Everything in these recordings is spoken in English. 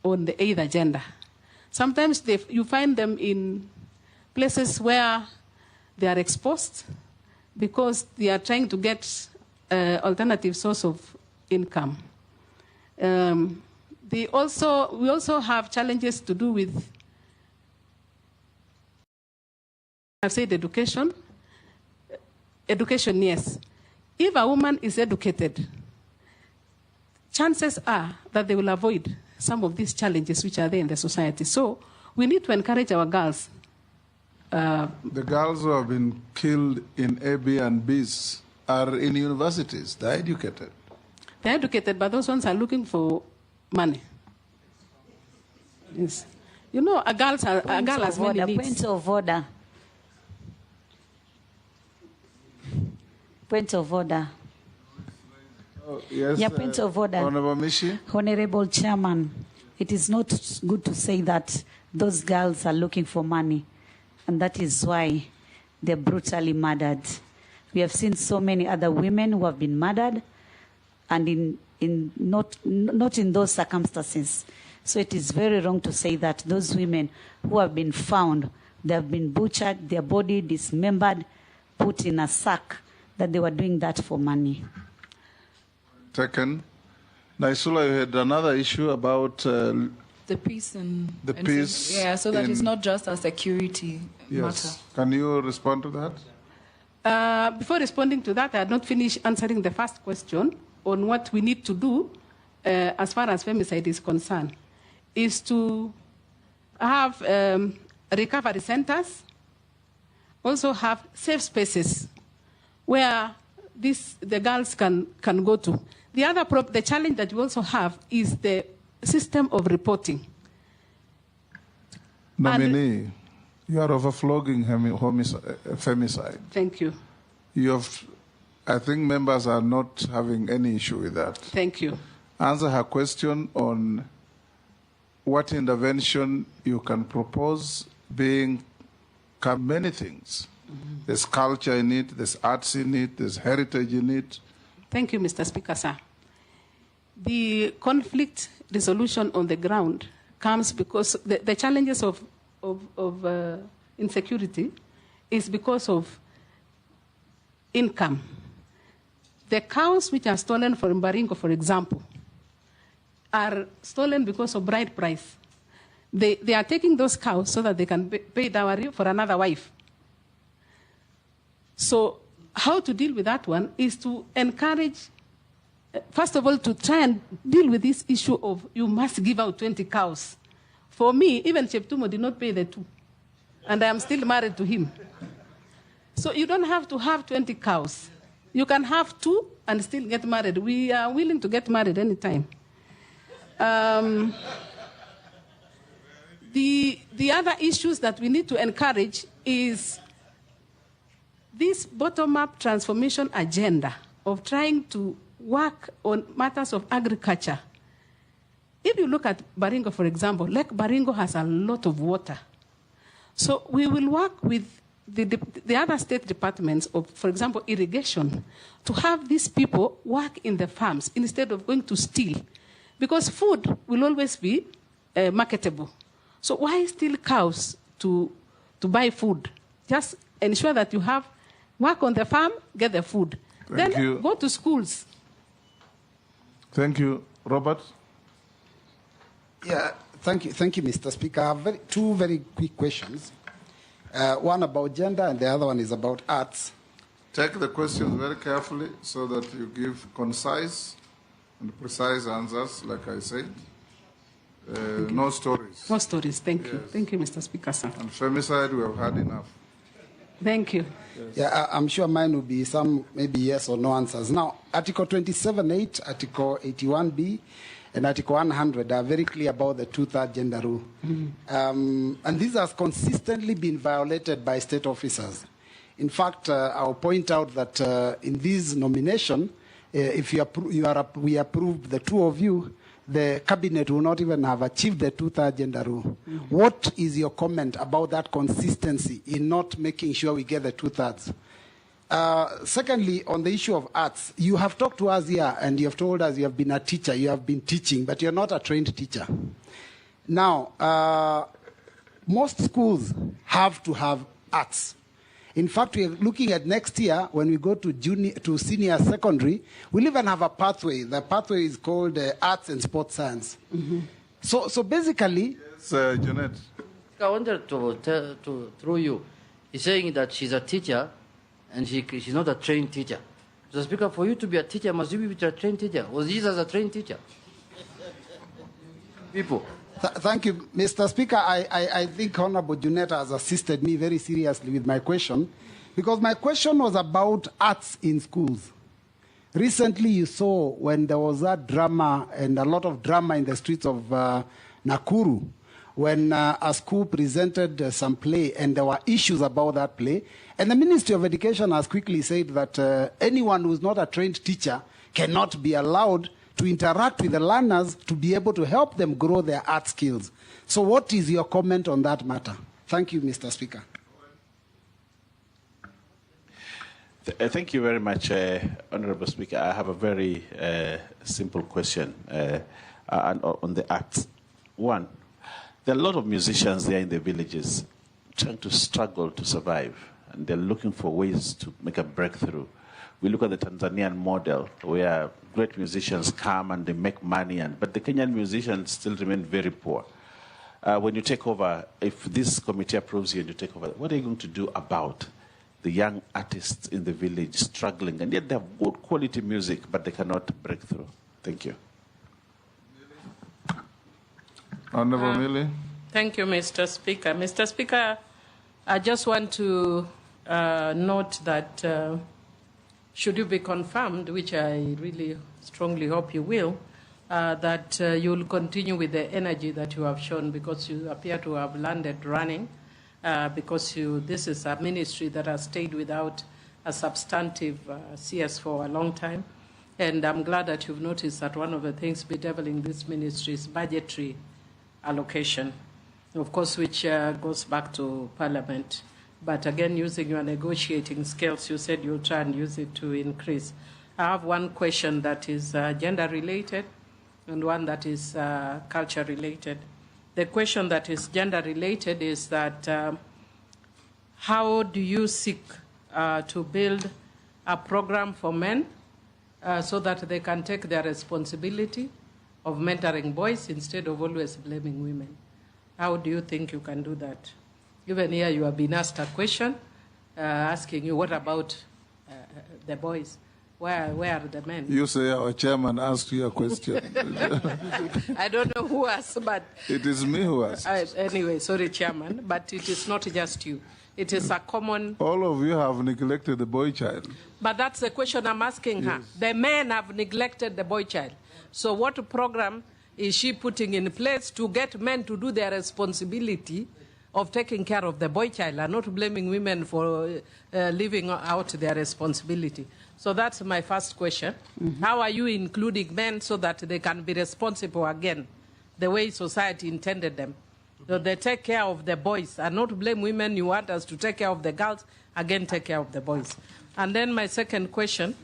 on the either gender. Sometimes you find them in places where they are exposed because they are trying to get alternative source of income. We also have challenges to do with, I've said education. Education, yes. If a woman is educated, chances are that they will avoid some of these challenges which are there in the society. So we need to encourage our girls. The girls who have been killed in Airbnbs are in universities. They're educated. They're educated, but those ones are looking for money. Yes. You know, a girl has many needs. Point of order. Point of order. Oh, yes, yeah, point of order. Honorable Mishi. Honorable Chairman, it is not good to say that those girls are looking for money, and that is why they're brutally murdered. We have seen so many other women who have been murdered, and not in those circumstances. So it is very wrong to say that those women who have been found, they have been butchered, their body dismembered, put in a sack, that they were doing that for money. Taken. Naisula, you had another issue about the peace and peace. Yeah, so that it's not just a security matter. Can you respond to that? Before responding to that, I had not finished answering the first question on what we need to do as far as femicide is concerned, is to have recovery centers, also have safe spaces where the girls can go to. The challenge that we also have is the system of reporting. Nominee, you are overflogging femicide. Thank you. I think members are not having any issue with that. Thank you. Answer her question on what intervention you can propose, being many things. There's culture in it, there's arts in it, there's heritage in it. Thank you, Mr. Speaker, sir. The conflict resolution on the ground comes because the challenges of insecurity is because of income. The cows which are stolen from Baringo, for example, are stolen because of bride price. They are taking those cows so that they can pay dowry for another wife. So how to deal with that one is to encourage, first of all, to try and deal with this issue of you must give out 20 cows. For me, even Cheptumo did not pay the 2, and I am still married to him. So you don't have to have 20 cows. You can have 2 and still get married. We are willing to get married anytime. The other issues that we need to encourage is this bottom-up transformation agenda of trying to work on matters of agriculture. If you look at Baringo, for example, Lake Baringo has a lot of water. So we will work with the other state departments of, for example, irrigation, to have these people work in the farms instead of going to steal. Because food will always be marketable. So why steal cows to buy food? Just ensure that you have work on the farm, get the food. Thank you. Go to schools. Thank you. Robert? Yeah, thank you, Mr. Speaker. I have two very quick questions. One about gender and the other one is about arts. Take the questions very carefully so that you give concise and precise answers, like I said. No stories. No stories, thank you. Thank you, Mr. Speaker, sir. And femicide, we have had enough. Thank you. Yes. Yeah, I'm sure mine will be some maybe yes or no answers. Now, Article 27.8, Article 81B, and Article 100 are very clear about the two-thirds gender rule. And these have consistently been violated by state officers. In fact, I'll point out that in this nomination, if we approve the two of you, the cabinet will not even have achieved the two-thirds gender rule. What is your comment about that consistency in not making sure we get the two-thirds? Secondly, on the issue of arts, you have talked to us here and you have told us you have been a teacher, you have been teaching, but you're not a trained teacher. Now, most schools have to have arts. In fact, we're looking at next year when we go to senior secondary, we'll even have a pathway. The pathway is called Arts and Sports Science. Mm-hmm. So basically... Yes, Janet. I wanted to through you. He's saying that she's a teacher and she's not a trained teacher. Mr. Speaker, for you to be a teacher, must you be a trained teacher? Was Jesus a trained teacher? People. Thank you, Mr. Speaker. I think Honorable Juneta has assisted me very seriously with my question, because my question was about arts in schools. Recently, you saw when there was that drama and a lot of drama in the streets of Nakuru, when a school presented some play and there were issues about that play. And the Ministry of Education has quickly said that anyone who's not a trained teacher cannot be allowed to interact with the learners to be able to help them grow their art skills. So what is your comment on that matter? Thank you, Mr. Speaker. Thank you very much, Honorable Speaker. I have a very simple question on the arts. One, there are a lot of musicians there in the villages trying to struggle to survive, and they're looking for ways to make a breakthrough. We look at the Tanzanian model, where great musicians come and they make money, but the Kenyan musicians still remain very poor. When you take over, if this committee approves you and you take over, what are you going to do about the young artists in the village struggling, and yet they have good quality music, but they cannot break through? Thank you. Honorable Millie. Thank you, Mr. Speaker. Mr. Speaker, I just want to note that should you be confirmed, which I really strongly hope you will, that you will continue with the energy that you have shown, because you appear to have landed running, because this is a ministry that has stayed without a substantive CS for a long time. And I'm glad that you've noticed that one of the things bedeviling this ministry is budgetary allocation, of course, which goes back to Parliament. But again, using your negotiating skills, you said you'll try and use it to increase. I have one question that is gender-related and one that is culture-related. The question that is gender-related is that how do you seek to build a program for men so that they can take their responsibility of mentoring boys instead of always blaming women? How do you think you can do that? Even here you have been asked a question asking you, what about the boys? Where are the men? You say our chairman asked you a question. I don't know who asked, but... It is me who asked. Anyway, sorry, Chairman, but it is not just you. It is a common... All of you have neglected the boy child. But that's the question I'm asking her. The men have neglected the boy child. So what program is she putting in place to get men to do their responsibility of taking care of the boy child and not blaming women for leaving out their responsibility? So that's my first question. Mm-hmm. How are you including men so that they can be responsible again, the way society intended them? So they take care of the boys and not blame women. You want us to take care of the girls, again take care of the boys. And then my second question,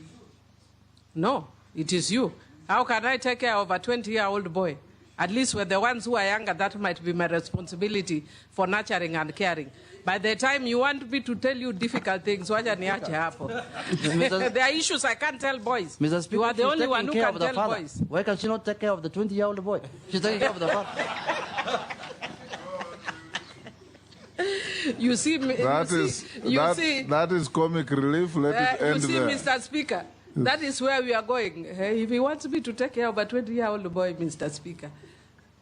no, it is you. How can I take care of a 20-year-old boy? At least with the ones who are younger, that might be my responsibility for nurturing and caring. By the time you want me to tell you difficult things, there are issues I can't tell boys. Mr. Speaker, you are the only one who can tell boys. Why can she not take care of the 20-year-old boy? She's taking care of the father. You see, that is comic relief. Let it end there. You see, Mr. Speaker, that is where we are going. If he wants me to take care of a 20-year-old boy, Mr. Speaker,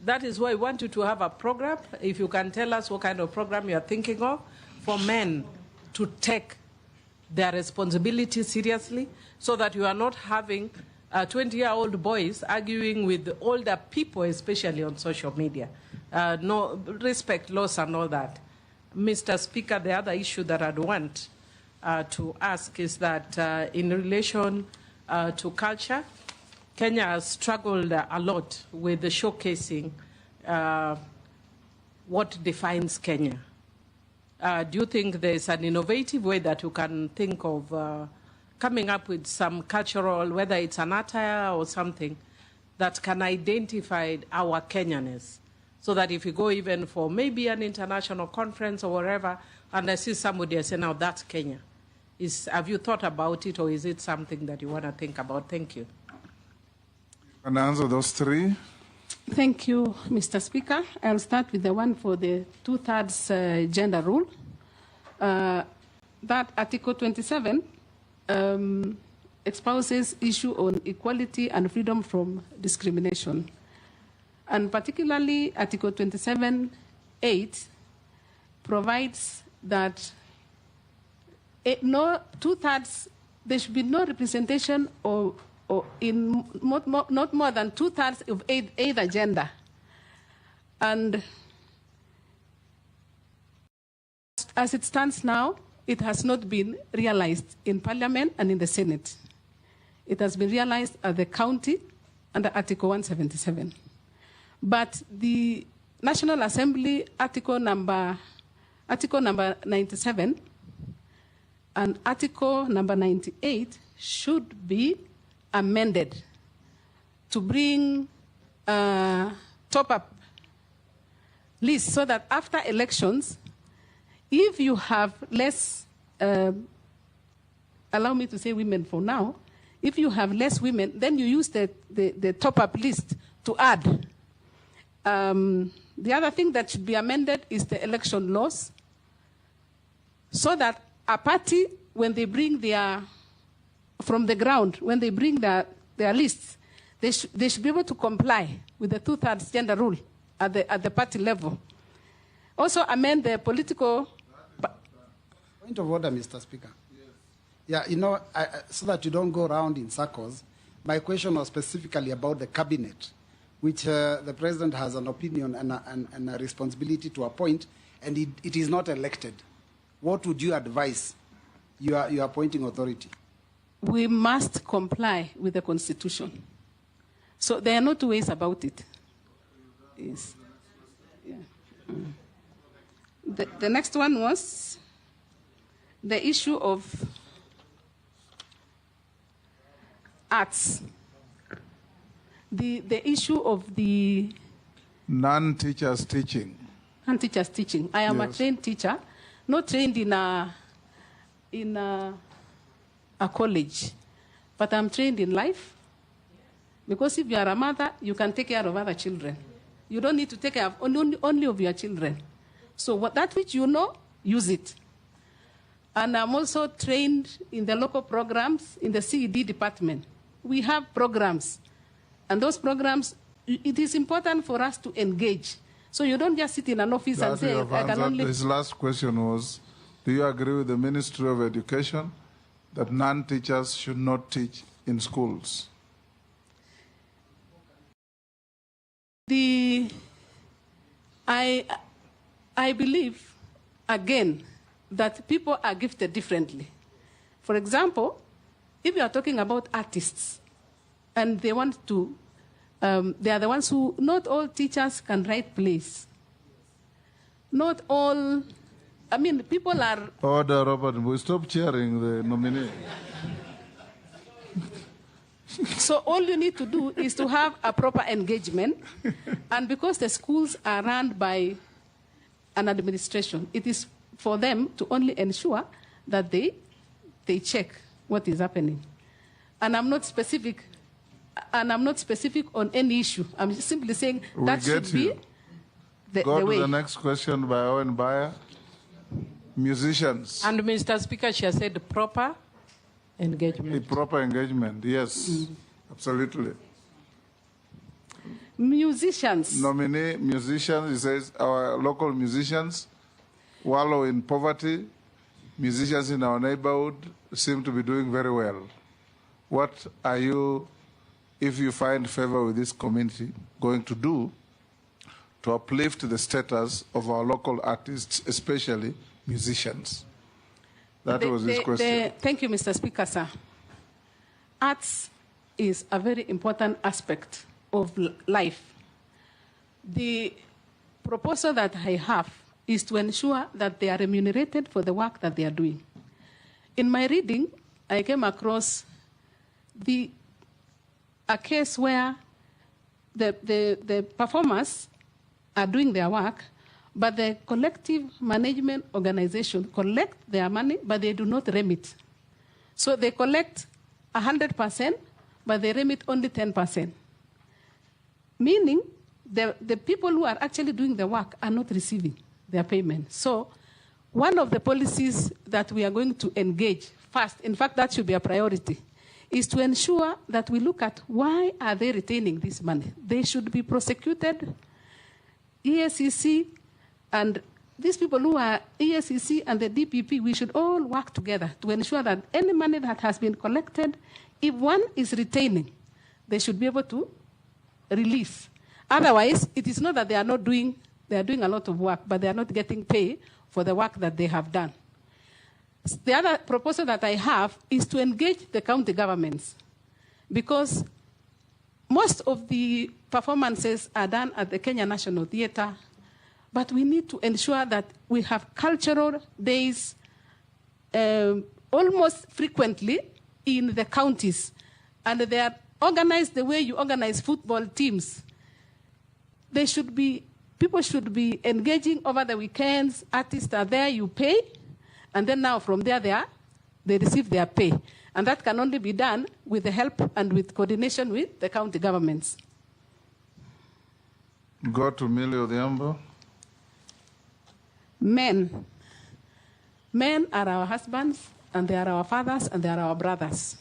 that is why I want you to have a program. If you can tell us what kind of program you are thinking of for men to take their responsibility seriously, so that you are not having 20-year-old boys arguing with older people, especially on social media. No respect laws and all that. Mr. Speaker, the other issue that I'd want to ask is that in relation to culture, Kenya has struggled a lot with the showcasing what defines Kenya. Do you think there's an innovative way that you can think of coming up with some cultural, whether it's an attire or something, that can identify our Kenyanness, so that if you go even for maybe an international conference or wherever, and I see somebody, I say, now that's Kenya. Have you thought about it, or is it something that you want to think about? Thank you. Can I answer those three? Thank you, Mr. Speaker. I'll start with the one for the 2/3 gender rule. That Article 27 espouses issue on equality and freedom from discrimination. And particularly Article 27(8) provides that no 2/3, there should be no representation or in not more than 2/3 of either gender. And as it stands now, it has not been realized in Parliament and in the Senate. It has been realized at the county under Article 177. But the National Assembly Article number 97 and Article number 98 should be amended to bring top-up lists so that after elections, if you have less, allow me to say women for now, if you have less women, then you use the top-up list to add. The other thing that should be amended is the election laws, so that a party, when they bring from the ground, when they bring their lists, they should be able to comply with the 2/3 gender rule at the party level. Also amend the political... Point of order, Mr. Speaker. Yes. Yeah, so that you don't go around in circles, my question was specifically about the cabinet, which the president has an opinion and a responsibility to appoint, and it is not elected. What would you advise your appointing authority? We must comply with the Constitution. So there are no two ways about it. Yes. Yeah. The next one was the issue of arts. The issue of the non-teachers teaching. Non-teachers teaching. I am a trained teacher, not trained in a college, but I'm trained in life. Because if you are a mother, you can take care of other children. You don't need to take care of only of your children. So that which you know, use it. And I'm also trained in the local programs in the CED department. We have programs. And those programs, it is important for us to engage. So you don't just sit in an office and say, I can only... His last question was, do you agree with the Ministry of Education that non-teachers should not teach in schools? I believe, again, that people are gifted differently. For example, if you are talking about artists, and they want to, they are the ones who, not all teachers can write plays. Not all, I mean, people are... Order, Robert, we stop cheering the nominee. So all you need to do is to have a proper engagement. And because the schools are run by an administration, it is for them to only ensure that they check what is happening. And I'm not specific on any issue. I'm simply saying that should be the way. Go to the next question by Owen Bayer. Musicians. And Mr. Speaker, she has said proper engagement. Proper engagement, yes, absolutely. Musicians. Nominee musicians, he says our local musicians wallow in poverty. Musicians in our neighborhood seem to be doing very well. What are you, if you find favor with this community, going to do to uplift the status of our local artists, especially musicians? That was his question. Thank you, Mr. Speaker, sir. Arts is a very important aspect of life. The proposal that I have is to ensure that they are remunerated for the work that they are doing. In my reading, I came across a case where the performers are doing their work, but the collective management organization collect their money, but they do not remit. So they collect 100%, but they remit only 10%. Meaning the people who are actually doing the work are not receiving their payment. So one of the policies that we are going to engage first, in fact, that should be a priority, is to ensure that we look at why are they retaining this money. They should be prosecuted. ESCC and these people who are ESCC and the DPP, we should all work together to ensure that any money that has been collected, if one is retaining, they should be able to release. Otherwise, it is not that they are not doing, they are doing a lot of work, but they are not getting paid for the work that they have done. The other proposal that I have is to engage the county governments, because most of the performances are done at the Kenya National Theatre, but we need to ensure that we have cultural days almost frequently in the counties, and they are organized the way you organize football teams. They should be, people should be engaging over the weekends. Artists are there, you pay, and then now from there they receive their pay. And that can only be done with the help and with coordination with the county governments. Go to Millie Odhiambo. Men. Men are our husbands, and they are our fathers, and they are our brothers.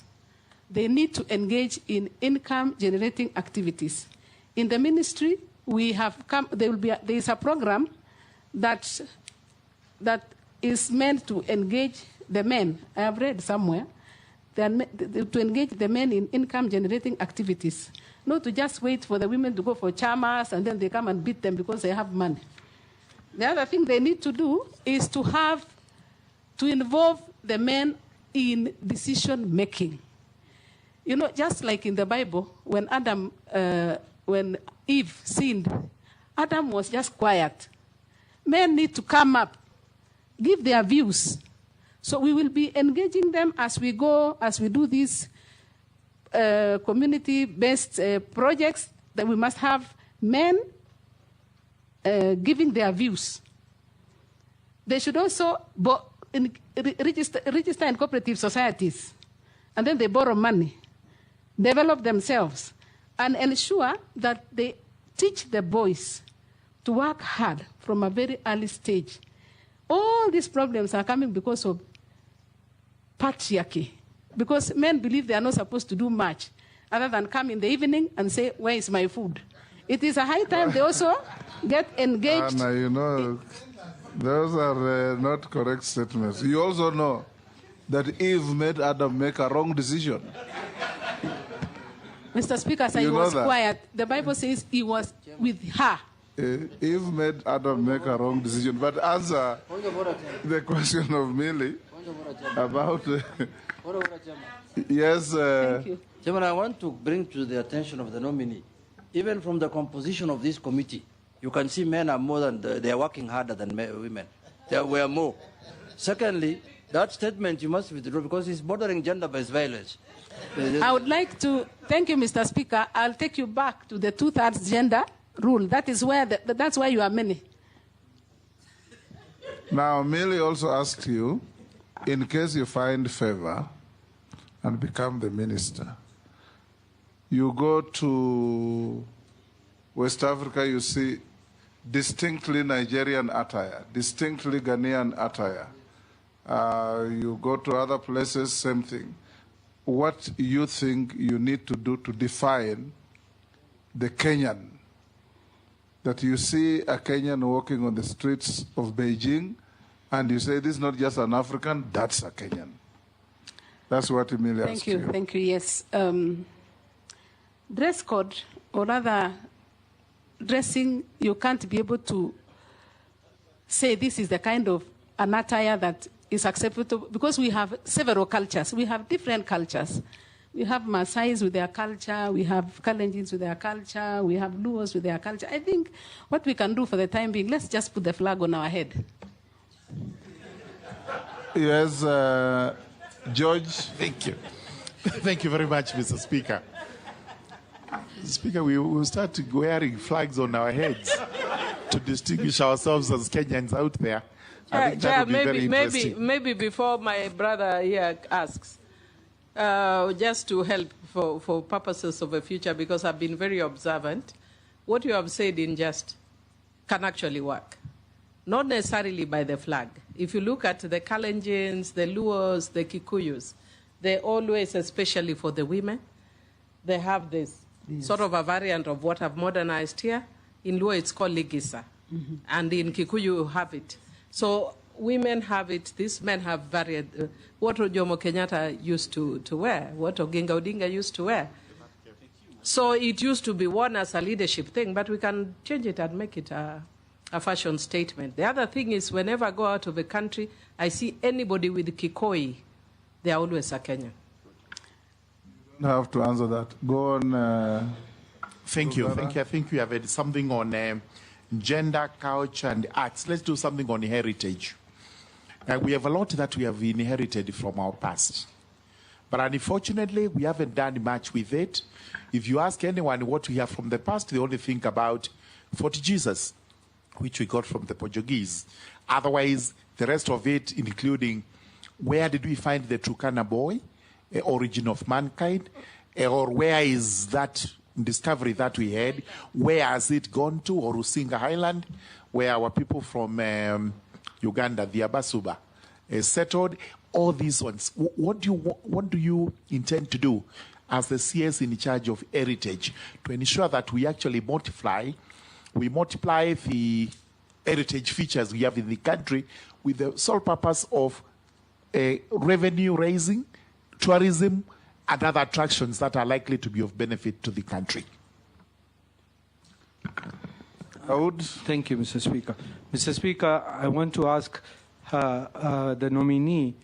They need to engage in income-generating activities. In the ministry, we have come. There is a program that is meant to engage the men. I have read somewhere to engage the men in income-generating activities, not to just wait for the women to go for chamas and then they come and beat them because they have money. The other thing they need to do is to involve the men in decision-making. You know, just like in the Bible, when when Eve sinned, Adam was just quiet. Men need to come up, give their views. So we will be engaging them as we go, as we do these community-based projects, that we must have men giving their views. They should also register in cooperative societies, and then they borrow money, develop themselves, and ensure that they teach the boys to work hard from a very early stage. All these problems are coming because of patriarchy, because men believe they are not supposed to do much other than come in the evening and say, "Where is my food?" It is a high time they also get engaged. Anna, you know, those are not correct statements. You also know that Eve made Adam make a wrong decision. Mr. Speaker, he was quiet. The Bible says he was with her. Eve made Adam make a wrong decision. But answer the question of Millie about... yes. Thank you. Chairman, I want to bring to the attention of the nominee, even from the composition of this committee, you can see men are more than, they are working harder than women. There were more. Secondly, that statement you must withdraw because it's bordering gender-based violence. I would like to, thank you, Mr. Speaker. I'll take you back to the 2/3 gender rule. That is where, that's why you are many. Now, Millie also asked you, in case you find favor and become the minister, you go to West Africa, you see distinctly Nigerian attire, distinctly Ghanaian attire. You go to other places, same thing. What you think you need to do to define the Kenyan? That you see a Kenyan walking on the streets of Beijing and you say, this is not just an African, that's a Kenyan. That's what Emilia asked you. Thank you, yes. Dress code, or rather dressing, you can't be able to say this is the kind of an attire that is acceptable, because we have several cultures. We have different cultures. We have Maasais with their culture, we have Kalenjins with their culture, we have Luos with their culture. I think what we can do for the time being, let's just put the flag on our head. Yes, George. Thank you. Thank you very much, Mr. Speaker. Speaker, we will start wearing flags on our heads to distinguish ourselves as Kenyans out there. I think that would be very interesting. Maybe before my brother here asks, just to help for purposes of the future, because I've been very observant, what you have said in just can actually work. Not necessarily by the flag. If you look at the Kalenjins, the Luos, the Kikuyus, they always, especially for the women, they have this sort of a variant of what I've modernized here. In Luo, it's called Ligisa. And in Kikuyu, you have it. So women have it, these men have varied. What Jomo Kenyatta used to wear, what Oginga Odinga used to wear. So it used to be worn as a leadership thing, but we can change it and make it a fashion statement. The other thing is, whenever I go out of the country, I see anybody with Kikoi, they are always a Kenyan. You have to answer that. Go on. Thank you. I think we have had something on gender, culture, and arts. Let's do something on heritage. We have a lot that we have inherited from our past. But unfortunately, we haven't done much with it. If you ask anyone what we have from the past, they only think about Fort Jesus, which we got from the Portuguese. Otherwise, the rest of it, including where did we find the Turkana boy, origin of mankind, or where is that discovery that we had, where has it gone to, or Rusinga Highland, where our people from Uganda, the Abasuba, settled, all these ones. What do you intend to do as the CS in charge of heritage to ensure that we actually multiply the heritage features we have in the country with the sole purpose of revenue raising, tourism, and other attractions that are likely to be of benefit to the country? Thank you, Mr. Speaker. Mr. Speaker, I want to ask the nominee.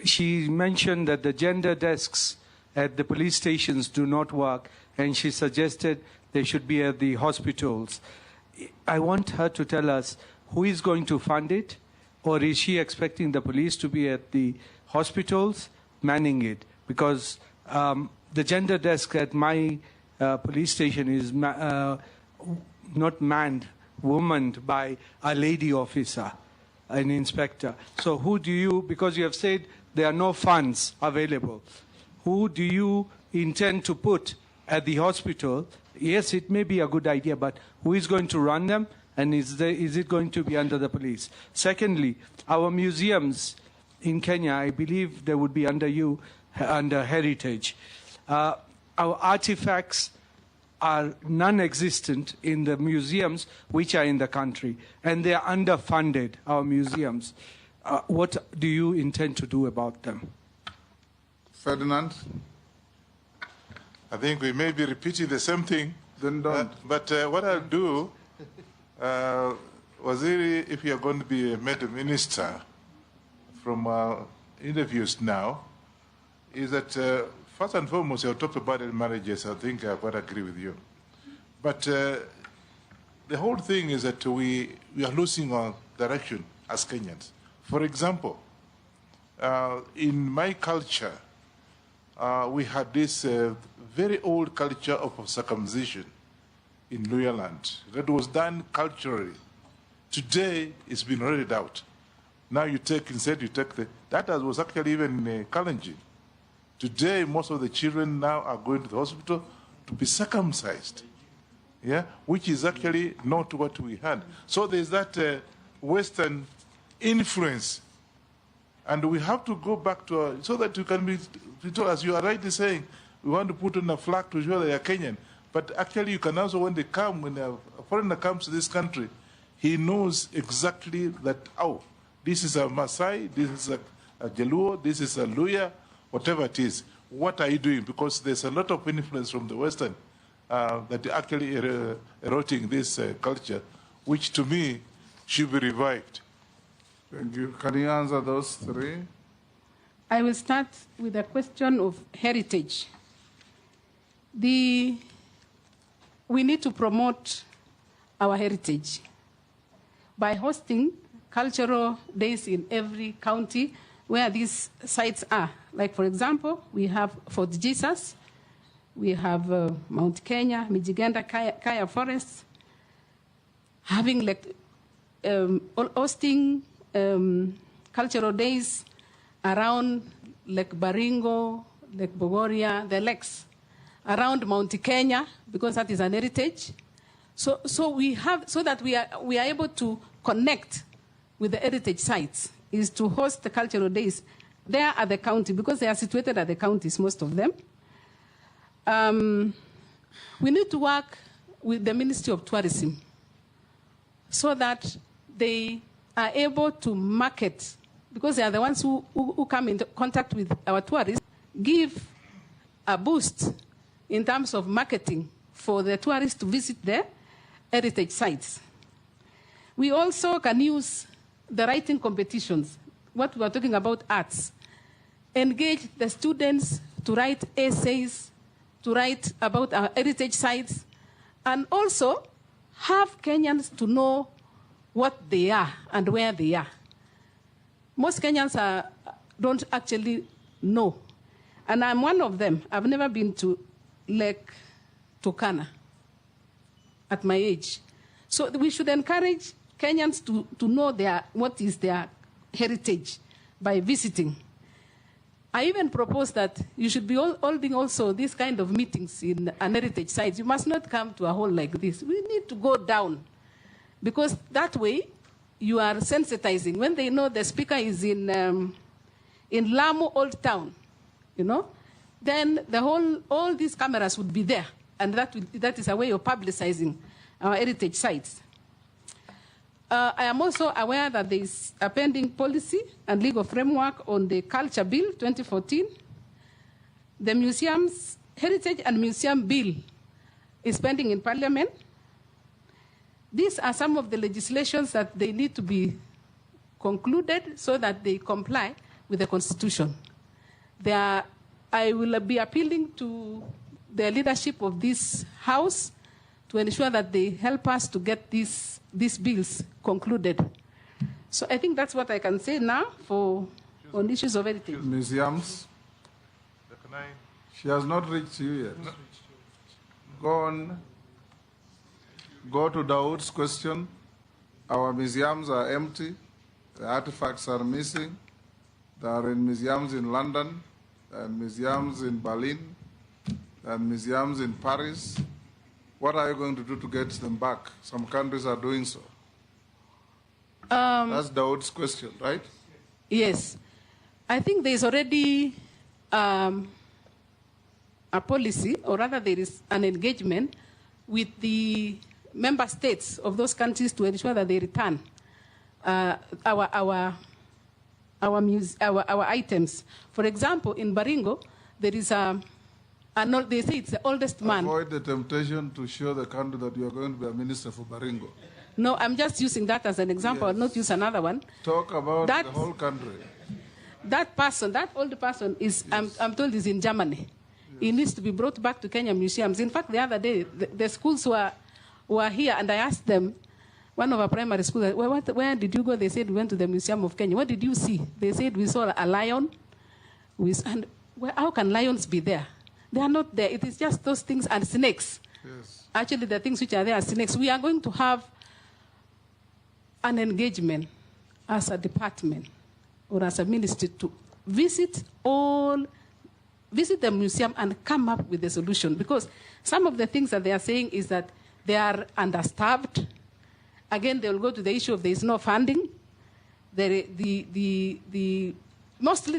She mentioned that the gender desks at the police stations do not work, and she suggested they should be at the hospitals. I want her to tell us who is going to fund it, or is she expecting the police to be at the hospitals manning it? Because the gender desk at my police station is not manned, womaned by a lady officer, an inspector. So who do you, because you have said there are no funds available, who do you intend to put at the hospital? Yes, it may be a good idea, but who is going to run them? And is it going to be under the police? Secondly, our museums in Kenya, I believe they would be under you, under heritage. Our artifacts are non-existent in the museums which are in the country, and they are underfunded, our museums. What do you intend to do about them? Ferdinand? I think we may be repeating the same thing. Then don't. But what I'll do, Waziri, if you are going to be made a minister from our interviews now, is that first and foremost, you talked about marriages. I think I quite agree with you. But the whole thing is that we are losing our direction as Kenyans. For example, in my culture, we had this very old culture of circumcision in Luya land that was done culturally. Today, it's been read out. Now that was actually even Kalenjin. Today, most of the children now are going to the hospital to be circumcised, yeah, which is actually not what we had. So there's that Western influence, and we have to go back to so that you can be told, as you are rightly saying, we want to put on a flag to show they are Kenyan. But actually, you can also, when they come, when a foreigner comes to this country, he knows exactly that, oh, this is a Maasai, this is a Jaluo, this is a Luya, whatever it is. What are you doing? Because there's a lot of influence from the Western that actually eroding this culture, which to me should be revived. Thank you. Can you answer those three? I will start with the question of heritage. We need to promote our heritage by hosting cultural days in every county where these sites are. Like, for example, we have Fort Jesus, we have Mount Kenya, Mijigenda, Kaya Forests. having like hosting cultural days around Lake Baringo, Lake Bogoria, the lakes around Mount Kenya, because that is an heritage. So that we are able to connect with the heritage sites, is to host the cultural days there at the county, because they are situated at the counties, most of them. We need to work with the Ministry of Tourism so that they are able to market, because they are the ones who come into contact with our tourists, give a boost in terms of marketing for the tourists to visit their heritage sites. We also can use the writing competitions, what we are talking about arts, engage the students to write essays, to write about our heritage sites, and also have Kenyans to know what they are and where they are. Most Kenyans don't actually know. And I'm one of them. I've never been to Lake Turkana at my age. So we should encourage Kenyans to know what is their heritage by visiting. I even propose that you should be holding also these kind of meetings in an heritage sites. You must not come to a hall like this. We need to go down, because that way you are sensitizing. When they know the speaker is in Lamu Old Town, then all these cameras would be there, and that is a way of publicizing our heritage sites. I am also aware that there is a pending policy and legal framework on the Culture Bill 2014. The Museums, Heritage and Museum Bill is pending in Parliament. These are some of the legislations that they need to be concluded so that they comply with the Constitution. I will be appealing to the leadership of this House to ensure that they help us to get these bills concluded. So I think that's what I can say now on issues of heritage. Museums. She has not reached you yet. Go on. Go to Dawood's question. Our museums are empty. The artifacts are missing. There are museums in London, and museums in Berlin, and museums in Paris. What are you going to do to get them back? Some countries are doing so. That's Dawood's question, right? Yes. I think there is already a policy, or rather there is an engagement with the member states of those countries to ensure that they return our items. For example, in Baringo, there is they say it's the oldest man. Avoid the temptation to show the country that you are going to be a minister for Baringo. No, I'm just using that as an example. Yes. I'll not use another one. Talk about the whole country. That old person is, yes. I'm told, is in Germany. Yes. He needs to be brought back to Kenya museums. In fact, the other day, the schools were here, and I asked them, one of our primary schools, where did you go? They said, we went to the Museum of Kenya. What did you see? They said, we saw a lion. How can lions be there? They are not there. It is just those things and snakes. Yes. Actually, the things which are there are snakes. We are going to have an engagement as a department or as a ministry to visit the museum and come up with a solution. Because some of the things that they are saying is that they are understaffed. Again, they will go to the issue of there is no funding. Mostly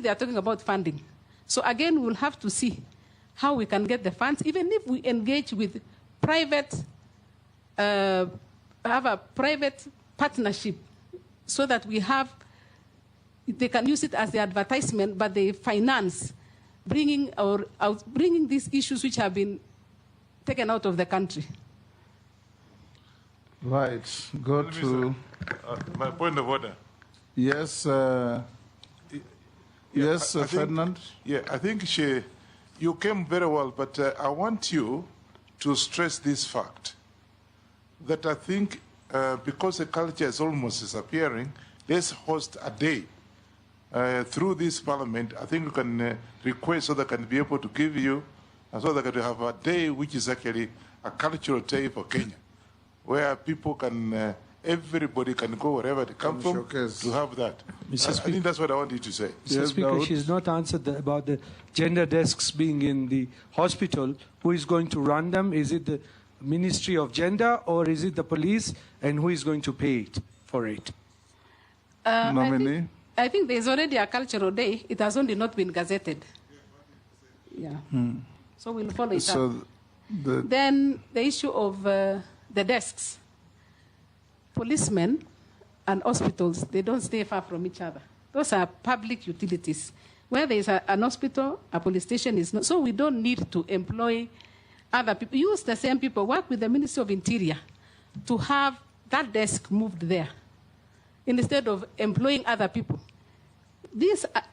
they are talking about funding. So again, we'll have to see how we can get the funds, even if we engage with have a private partnership, so that they can use it as the advertisement, but they finance bringing these issues which have been taken out of the country. Right. Go to... my point of order. Yes, yes, Ferdinand? I think you came very well, but I want you to stress this fact, that I think because the culture is almost disappearing, let's host a day. Through this parliament, I think we can request so they can be able to give you, so they can have a day which is actually a cultural day for Kenya. where people can, everybody can go wherever they come from to have that. I think that's what I wanted to say. Mr. Speaker, she's not answered about the gender desks being in the hospital. Who is going to run them? Is it the Ministry of Gender or is it the police? And who is going to pay for it? Nominee? I think there's already a cultural day. It has only not been gazetted. Yeah. So we'll follow it up. Then the issue of the desks. Policemen and hospitals, they don't stay far from each other. Those are public utilities. Where there is an hospital, a police station is not. So we don't need to employ other people. Use the same people. Work with the Ministry of Interior to have that desk moved there instead of employing other people.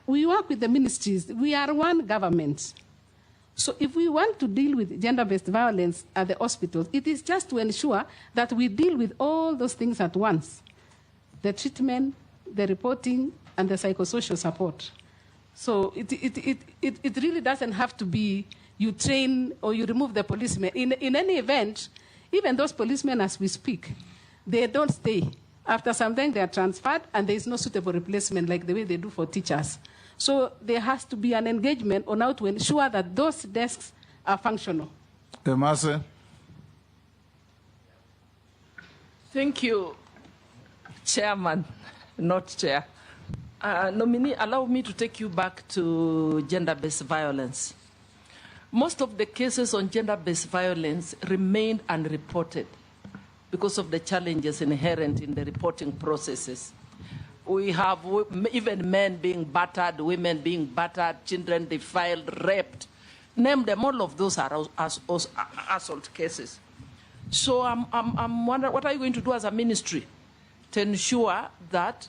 We work with the ministries. We are one government. So if we want to deal with gender-based violence at the hospitals, it is just to ensure that we deal with all those things at once. The treatment, the reporting, and the psychosocial support. So it really doesn't have to be you train or you remove the policemen. In any event, even those policemen as we speak, they don't stay. After some time, they are transferred, and there is no suitable replacement like the way they do for teachers. So there has to be an engagement on how to ensure that those desks are functional. Demase. Thank you, Chairman, not Chair. Nominee, allow me to take you back to gender-based violence. Most of the cases on gender-based violence remain unreported because of the challenges inherent in the reporting processes. We have even men being battered, women being battered, children defiled, raped. Name them, all of those are assault cases. So I'm wondering, what are you going to do as a ministry to ensure that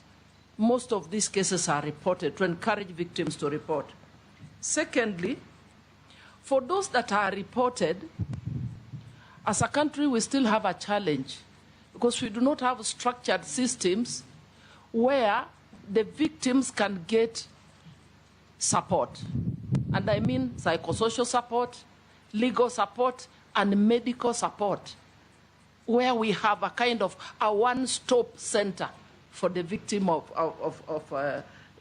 most of these cases are reported, to encourage victims to report? Secondly, for those that are reported, as a country, we still have a challenge because we do not have structured systems where the victims can get support. And I mean psychosocial support, legal support, and medical support, where we have a kind of a one-stop center for the victim of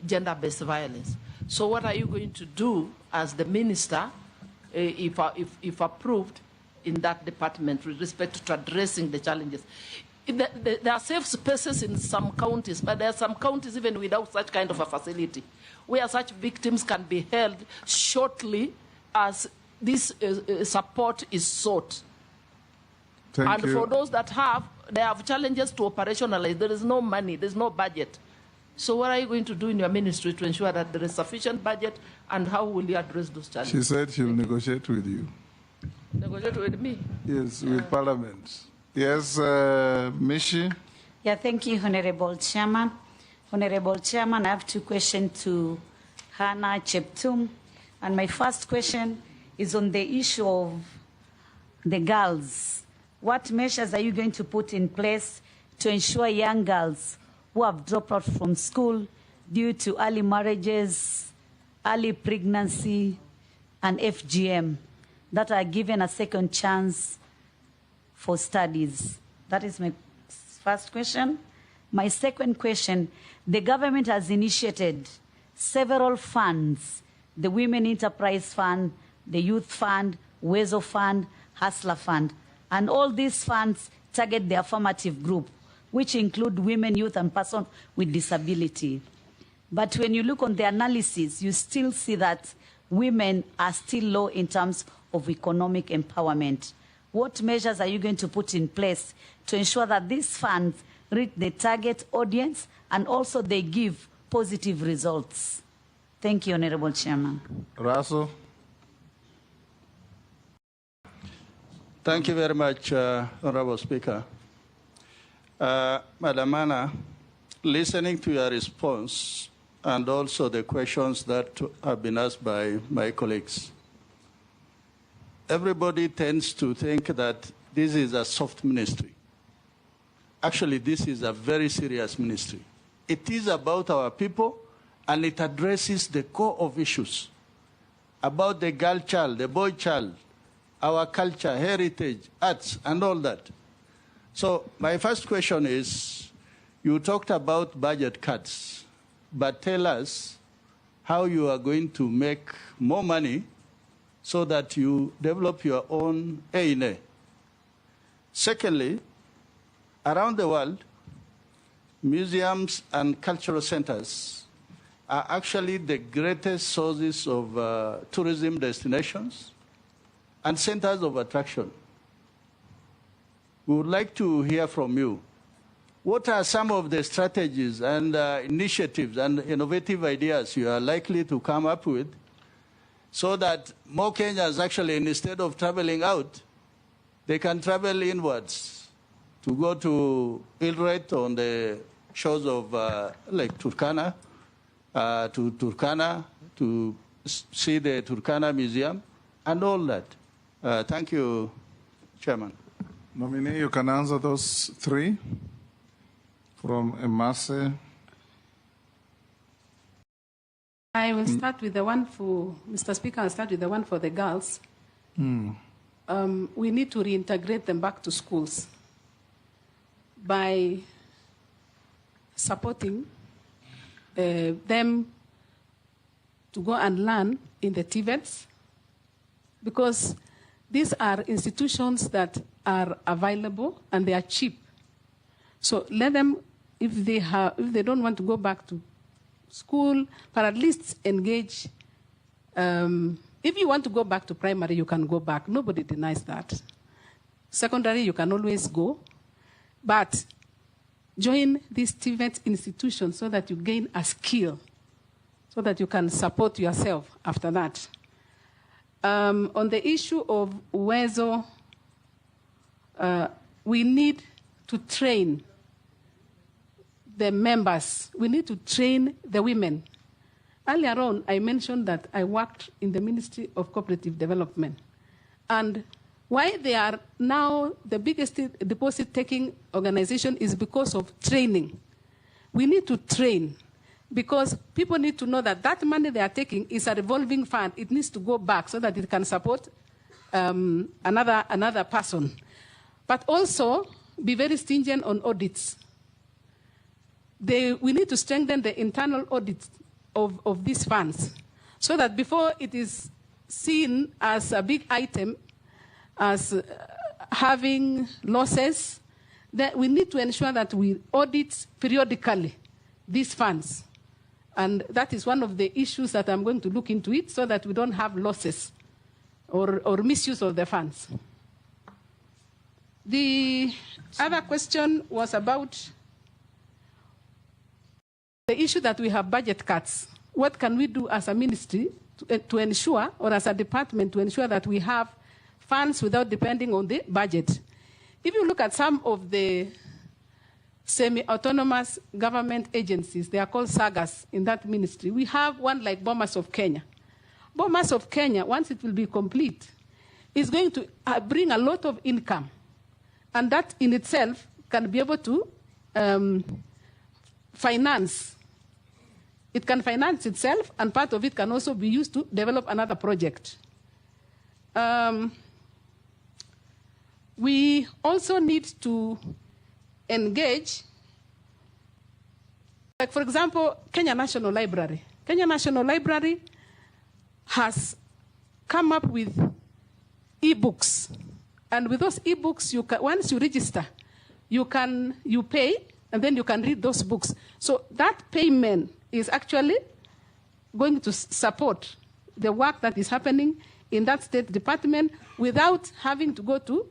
gender-based violence. So what are you going to do as the minister, if approved, in that department with respect to addressing the challenges? There are safe spaces in some counties, but there are some counties even without such kind of a facility, where such victims can be held shortly as this support is sought. Thank you. For those that they have challenges to operationalize. There is no money, there's no budget. So what are you going to do in your ministry to ensure that there is sufficient budget, and how will you address those challenges? She said she'll negotiate with you. Negotiate with me? Yes, with Parliament. Yes, Mishi? Yeah, thank you, Honorable Chairman. Honorable Chairman, I have two questions to Hannah Cheptumo. And my first question is on the issue of the girls. What measures are you going to put in place to ensure young girls who have dropped out from school due to early marriages, early pregnancy, and FGM, that are given a second chance for studies? That is my first question. My second question, the government has initiated several funds, the Women Enterprise Fund, the Youth Fund, Wezo Fund, Hustler Fund, and all these funds target the affirmative group, which include women, youth, and persons with disability. But when you look on the analysis, you still see that women are still low in terms of economic empowerment. What measures are you going to put in place to ensure that these funds reach the target audience and also they give positive results? Thank you, Honorable Chairman. Russell? Thank you very much, Honorable Speaker. Madam Anna, listening to your response and also the questions that have been asked by my colleagues, everybody tends to think that this is a soft ministry. Actually, this is a very serious ministry. It is about our people, and it addresses the core of issues about the girl child, the boy child, our culture, heritage, arts, and all that. So my first question is, you talked about budget cuts, but tell us how you are going to make more money so that you develop your own A&A. Secondly, around the world, museums and cultural centers are actually the greatest sources of tourism destinations and centers of attraction. We would like to hear from you. What are some of the strategies and initiatives and innovative ideas you are likely to come up with so that more Kenyans actually, instead of traveling out, they can travel inwards to go to Ilret on the shores of Lake Turkana, to see the Turkana Museum, and all that. Thank you, Chairman. Nominee, you can answer those three from Emase. I will start with the one for, Mr. Speaker, I'll start with the one for the girls. We need to reintegrate them back to schools by supporting them to go and learn in the TVETs, because these are institutions that are available and they are cheap. So let them, if they don't want to go back to school, but at least engage. If you want to go back to primary, you can go back. Nobody denies that. Secondary, you can always go. But join these TVET institutions so that you gain a skill, so that you can support yourself after that. On the issue of Uwezo, we need to train the members. We need to train the women. Earlier on, I mentioned that I worked in the Ministry of Cooperative Development. And why they are now the biggest deposit-taking organization is because of training. We need to train, because people need to know that that money they are taking is a revolving fund. It needs to go back so that it can support another person. But also, be very stringent on audits. We need to strengthen the internal audit of these funds, so that before it is seen as a big item, as having losses, that we need to ensure that we audit periodically these funds. And that is one of the issues that I'm going to look into it, so that we don't have losses or misuse of the funds. The other question was about the issue that we have budget cuts. What can we do as a ministry to ensure, or as a department, to ensure that we have funds without depending on the budget? If you look at some of the semi-autonomous government agencies, they are called sagas in that ministry. We have one like Bomas of Kenya. Bomas of Kenya, once it will be complete, is going to bring a lot of income. And that in itself can be able to finance. It can finance itself, and part of it can also be used to develop another project. We also need to engage, like for example, Kenya National Library. Kenya National Library has come up with e-books. And with those e-books, once you register, you pay, and then you can read those books. So that payment is actually going to support the work that is happening in that State Department without having to go to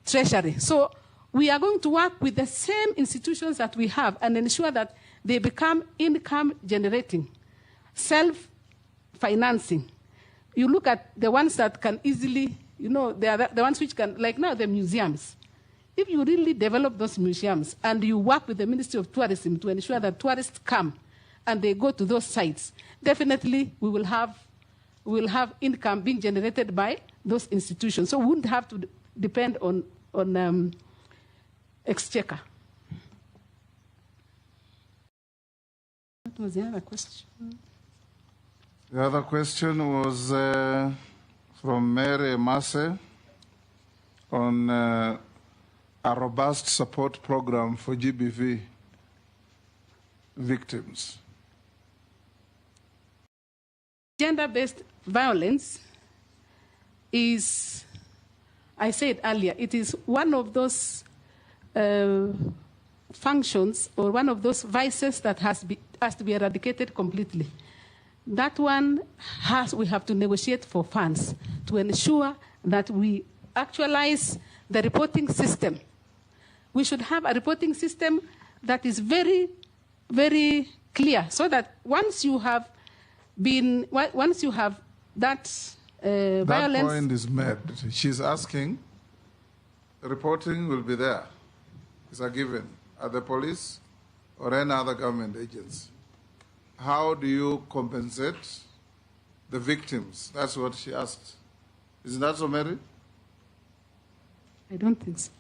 Treasury. So we are going to work with the same institutions that we have and ensure that they become income generating, self-financing. You look at the ones that can easily, they are the ones which can, like now the museums. If you really develop those museums and you work with the Ministry of Tourism to ensure that tourists come and they go to those sites, definitely we will have income being generated by those institutions. So we wouldn't have to depend on exchequer. What was the other question? The other question was from Mary Masse on a robust support program for GBV victims? Gender-based violence is, I said earlier, it is one of those functions or one of those vices that has to be eradicated completely. That one we have to negotiate for funds to ensure that we actualize the reporting system. We should have a reporting system that is very, very clear, so that once you have that violence. That point is made. She's asking, reporting will be there. It's a given at the police or any other government agency. How do you compensate the victims? That's what she asked. Isn't that so, Mary? I don't think so.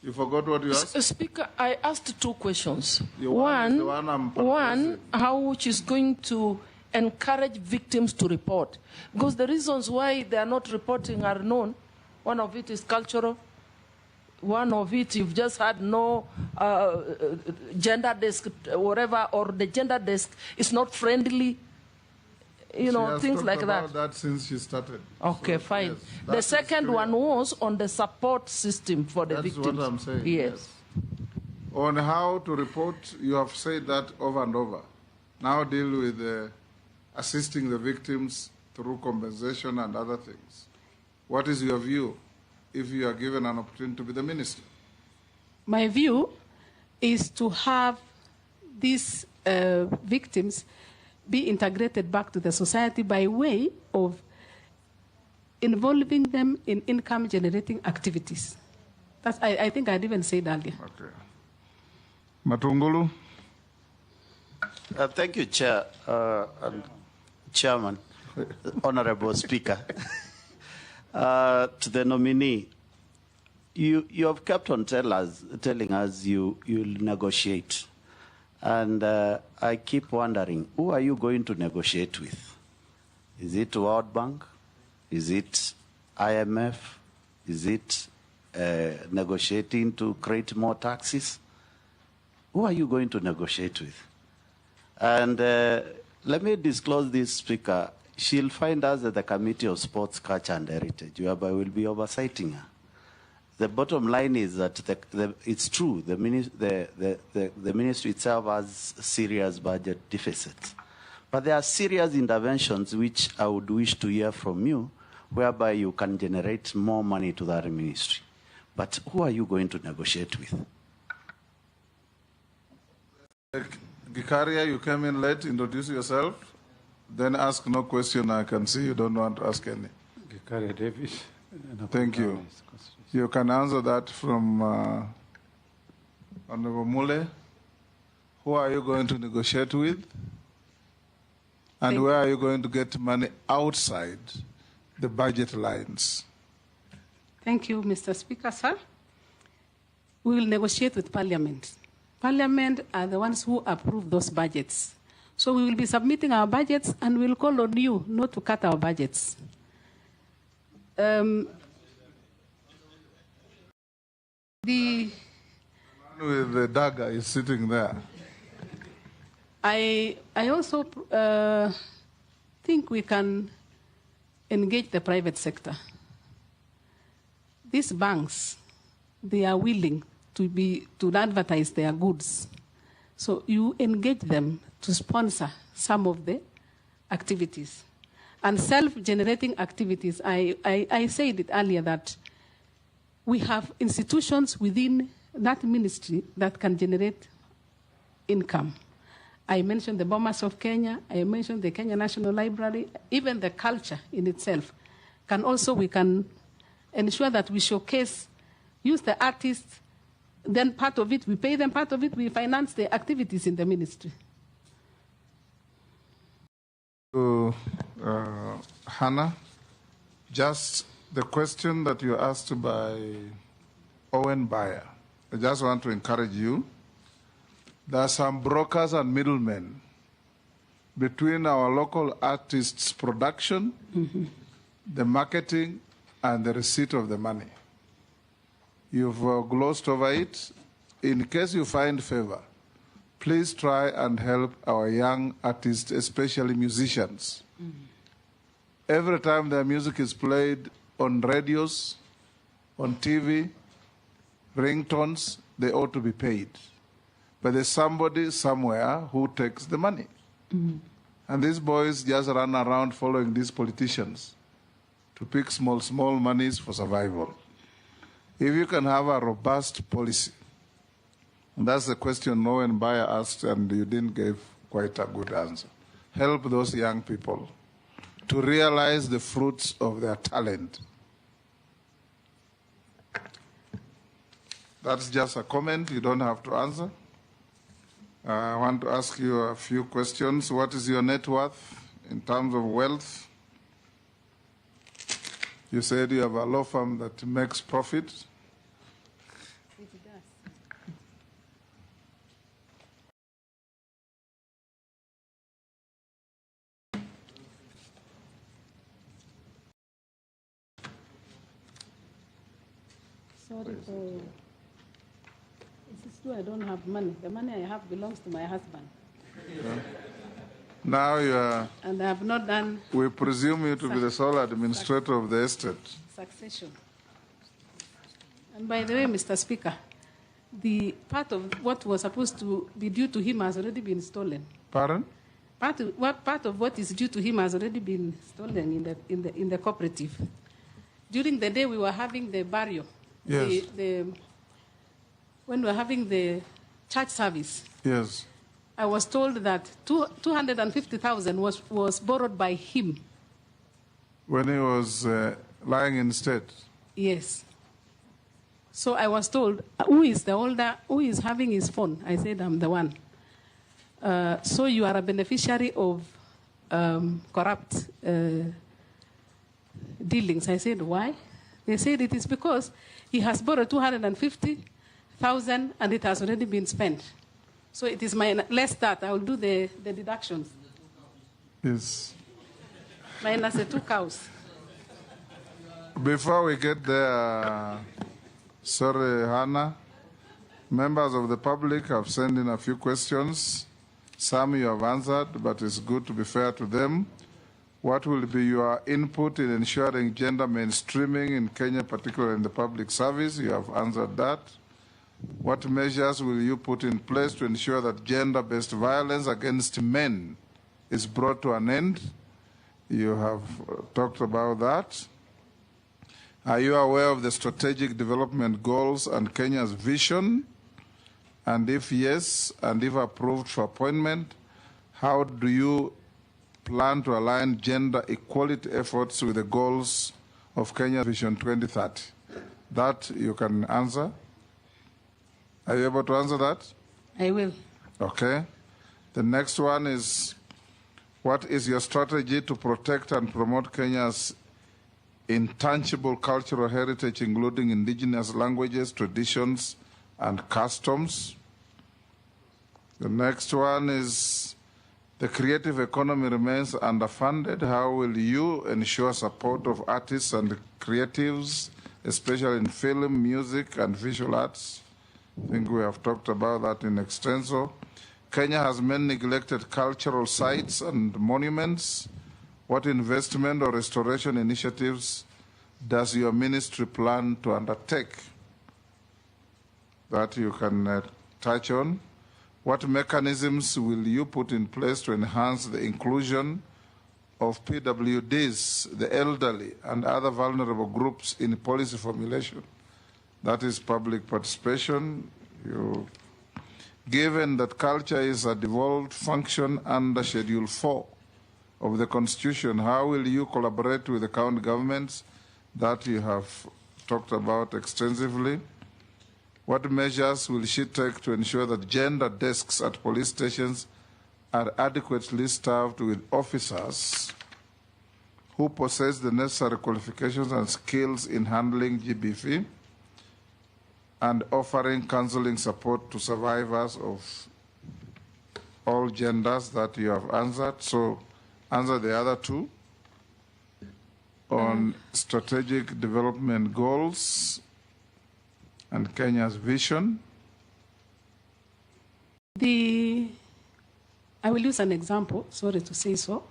You forgot what you asked? Speaker, I asked two questions. One, how she's going to encourage victims to report. Because the reasons why they are not reporting are known. One of it is cultural. One of it, you've just had no gender desk, whatever, or the gender desk is not friendly. You know, things like that. She has talked about that since she started. Okay, so, fine. Yes, the second one was on the support system for the victims. That's what I'm saying. Yes. On how to report, you have said that over and over. Now deal with assisting the victims through compensation and other things. What is your view if you are given an opportunity to be the minister? My view is to have these victims be integrated back to the society by way of involving them in income-generating activities. That's, I think I'd even said earlier. Okay. Matungulu. Thank you, Chair, and Chairman, Honorable Speaker. To the nominee, you have kept on telling us you'll negotiate. And I keep wondering, who are you going to negotiate with? Is it World Bank? Is it IMF? Is it negotiating to create more taxes? Who are you going to negotiate with? And let me disclose this, Speaker. She'll find us at the Committee of Sports, Culture and Heritage, whereby we'll be oversighting her. The bottom line is that it's true, the ministry itself has serious budget deficits. But there are serious interventions which I would wish to hear from you, whereby you can generate more money to that ministry. But who are you going to negotiate with? Gikaria, you came in late, introduce yourself, then ask no question. I can see you don't want to ask any. Gikaria Davis. Thank you. You can answer that from Honorable Mule. Who are you going to negotiate with? And where are you going to get money outside the budget lines? Thank you, Mr. Speaker, sir. We will negotiate with Parliament. Parliament are the ones who approve those budgets. So we will be submitting our budgets and we'll call on you not to cut our budgets. The man with the dagger is sitting there. I also think we can engage the private sector. These banks, they are willing to advertise their goods. So you engage them to sponsor some of the activities. And self-generating activities, I said it earlier that we have institutions within that ministry that can generate income. I mentioned the Bomas of Kenya, I mentioned the Kenya National Library, even the culture in itself. We can ensure that we showcase, use the artists, then part of it, we pay them, part of it, we finance the activities in the ministry. Hannah, just the question that you asked by Owen Bayer, I just want to encourage you. There are some brokers and middlemen between our local artists' production, the marketing, and the receipt of the money. You've glossed over it. In case you find favor, please try and help our young artists, especially musicians. Every time their music is played on radios, on TV, ringtones, they ought to be paid. But there's somebody somewhere who takes the money. And these boys just run around following these politicians to pick small monies for survival. If you can have a robust policy, and that's the question Noen Bayer asked, and you didn't give quite a good answer. Help those young people to realize the fruits of their talent. That's just a comment. You don't have to answer. I want to ask you a few questions. What is your net worth in terms of wealth? You said you have a law firm that makes profit. It does. Sorry for... It's true I don't have money. The money I have belongs to my husband. Yeah. Now you are... And I have not done... We presume you to be the sole administrator of the estate. Succession. And by the way, Mr. Speaker, the part of what was supposed to be due to him has already been stolen. Pardon? Part of what is due to him has already been stolen in the cooperative. During the day we were having the burial. Yes. When we were having the church service. Yes. I was told that 250,000 was borrowed by him. When he was lying in state? Yes. So I was told, who is the older, who is having his phone? I said, I'm the one. So you are a beneficiary of corrupt dealings. I said, why? They said it is because he has borrowed 250,000 and it has already been spent. So it is less that. I will do the deductions. Yes. Minus the 2 cows. Before we get there, sorry, Hannah, members of the public have sent in a few questions. Some you have answered, but it's good to be fair to them. What will be your input in ensuring gender mainstreaming in Kenya, particularly in the public service? You have answered that. What measures will you put in place to ensure that gender-based violence against men is brought to an end? You have talked about that. Are you aware of the strategic development goals and Kenya's vision? And if yes, and if approved for appointment, how do you plan to align gender equality efforts with the goals of Kenya's Vision 2030? That you can answer. Are you able to answer that? I will. Okay. The next one is, what is your strategy to protect and promote Kenya's intangible cultural heritage, including indigenous languages, traditions, and customs? The next one is, the creative economy remains underfunded. How will you ensure support of artists and creatives, especially in film, music, and visual arts? I think we have talked about that in extenso. Kenya has many neglected cultural sites and monuments. What investment or restoration initiatives does your ministry plan to undertake? That you can touch on. What mechanisms will you put in place to enhance the inclusion of PWDs, the elderly, and other vulnerable groups in policy formulation? That is public participation. Given that culture is a devolved function under Schedule 4 of the Constitution, how will you collaborate with the county governments? That you have talked about extensively. What measures will she take to ensure that gender desks at police stations are adequately staffed with officers who possess the necessary qualifications and skills in handling GBV and offering counseling support to survivors of all genders? That you have answered. So answer the other two. On strategic development goals and Kenya's vision? I will use an example, sorry to say so.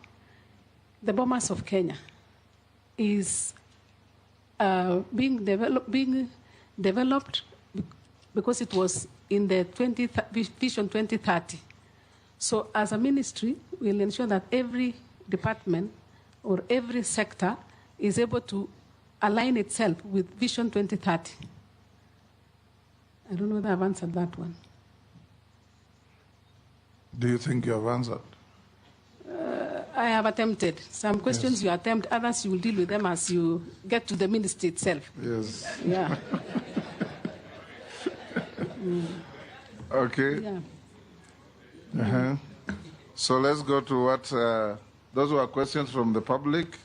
The Bomas of Kenya is being developed because it was in the Vision 2030. So as a ministry, we'll ensure that every department or every sector is able to align itself with Vision 2030. I don't know whether I've answered that one. Do you think you have answered? I have attempted. Some questions you attempt, others you will deal with them as you get to the ministry itself. Yes. Yeah. Okay. Yeah. Uh-huh. So let's go to what, those were questions from the public.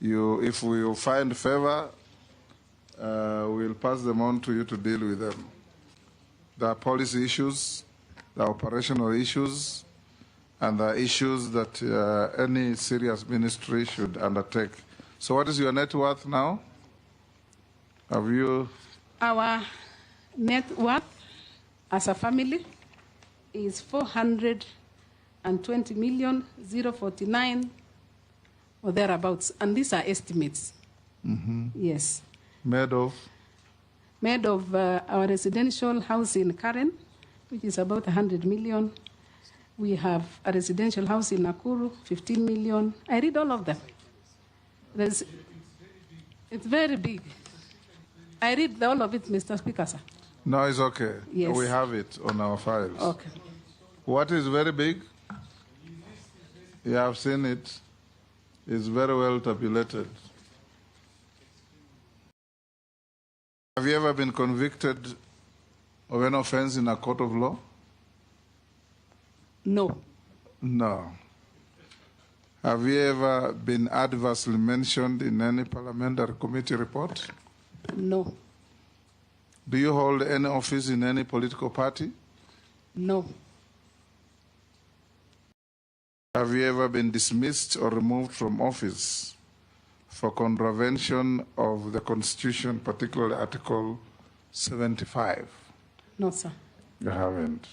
If we find favor, we'll pass them on to you to deal with them. There are policy issues, there are operational issues, and there are issues that any serious ministry should undertake. So what is your net worth now? Have you? Our net worth as a family is 420,049,000 or thereabouts, and these are estimates. Mm-hmm. Yes. Made of? Made of our residential house in Karen, which is about 100 million. We have a residential house in Nakuru, 15 million. I read all of them. It's very big. I read all of it, Mr. Speaker, sir. No, it's okay. Yes. We have it on our files. Okay. What is very big? You have seen it. It's very well tabulated. Have you ever been convicted of an offense in a court of law? No. No. Have you ever been adversely mentioned in any parliamentary committee report? No. Do you hold any office in any political party? No. Have you ever been dismissed or removed from office for contravention of the Constitution, particularly Article 75? No, sir. You haven't.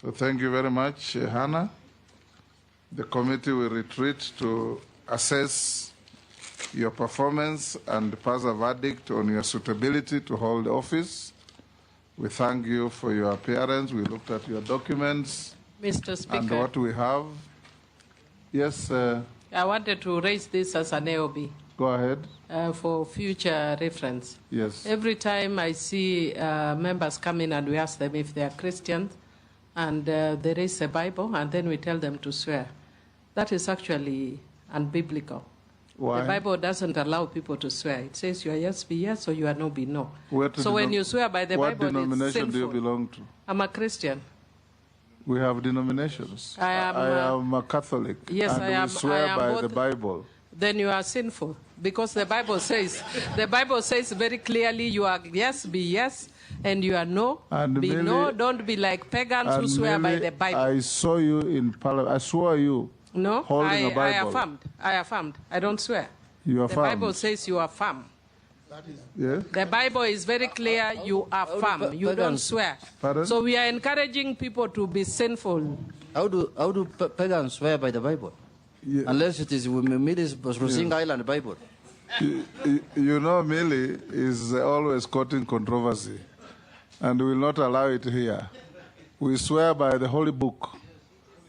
So thank you very much, Hannah. The committee will retreat to assess your performance and pass a verdict on your suitability to hold office. We thank you for your appearance. We looked at your documents. Mr. Speaker. And what we have. Yes. I wanted to raise this as an AOB. Go ahead. For future reference. Yes. Every time I see members come in and we ask them if they are Christians, and they raise a Bible, and then we tell them to swear. That is actually unbiblical. Why? The Bible doesn't allow people to swear. It says you are yes, be yes, or you are no, be no. So when you swear by the Bible, what denomination it's do you belong to? I'm a Christian. We have denominations. I am a Catholic. Yes, and I am. We swear by both, the Bible. Then you are sinful, because the Bible says very clearly you are yes, be yes, and you are no, and be no. Don't be like pagans who swear by the Bible. I saw you in Parliament. I swore you. No, holding a Bible. I affirmed. I don't swear. You affirmed. The Bible says you affirm. Yeah. The Bible is very clear. You affirm. You don't swear. Pardon? So we are encouraging people to be sinful. How do pagans swear by the Bible? Yeah. Unless it is Millie's Rosing Island Bible. You know, Millie is always quoting controversy, and will not allow it here. We swear by the Holy Book,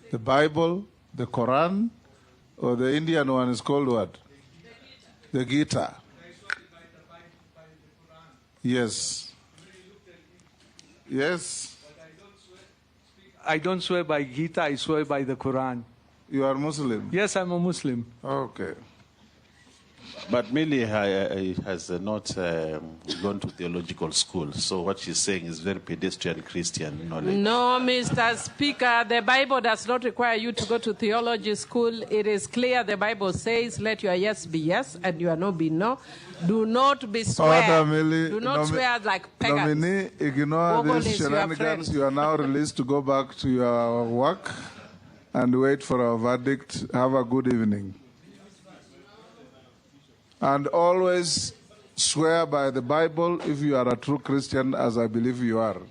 the Bible, the Quran, or the Indian one is called what? The Gita. Yes. Yes. I don't swear by Gita, I swear by the Quran. You are Muslim? Yes, I'm a Muslim. Okay. But Millie has not gone to theological school, so what she's saying is very pedestrian Christian knowledge. No, Mr. Speaker, the Bible does not require you to go to theology school. It is clear the Bible says, let your yes be yes and your no be no. Do not be swear. Do not swear like pagans. Nominee, ignore these shenanigans. You are now released to go back to your work and wait for our verdict. Have a good evening. And always swear by the Bible if you are a true Christian, as I believe you are.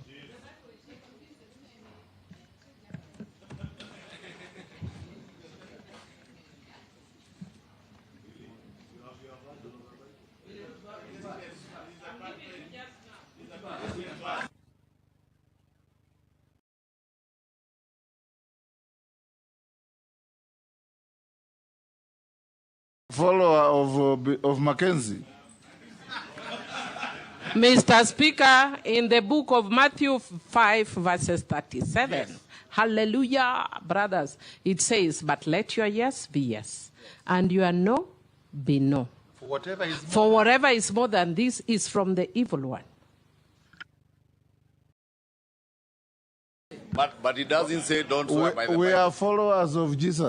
Follower of Mackenzie. Mr. Speaker, in the book of Matthew 5, verses 37, yes. Hallelujah, brothers, it says, but let your yes be yes, and your no be no. For whatever is more than this is from the evil one. But it doesn't say don't swear by the Bible. We are followers of Jesus.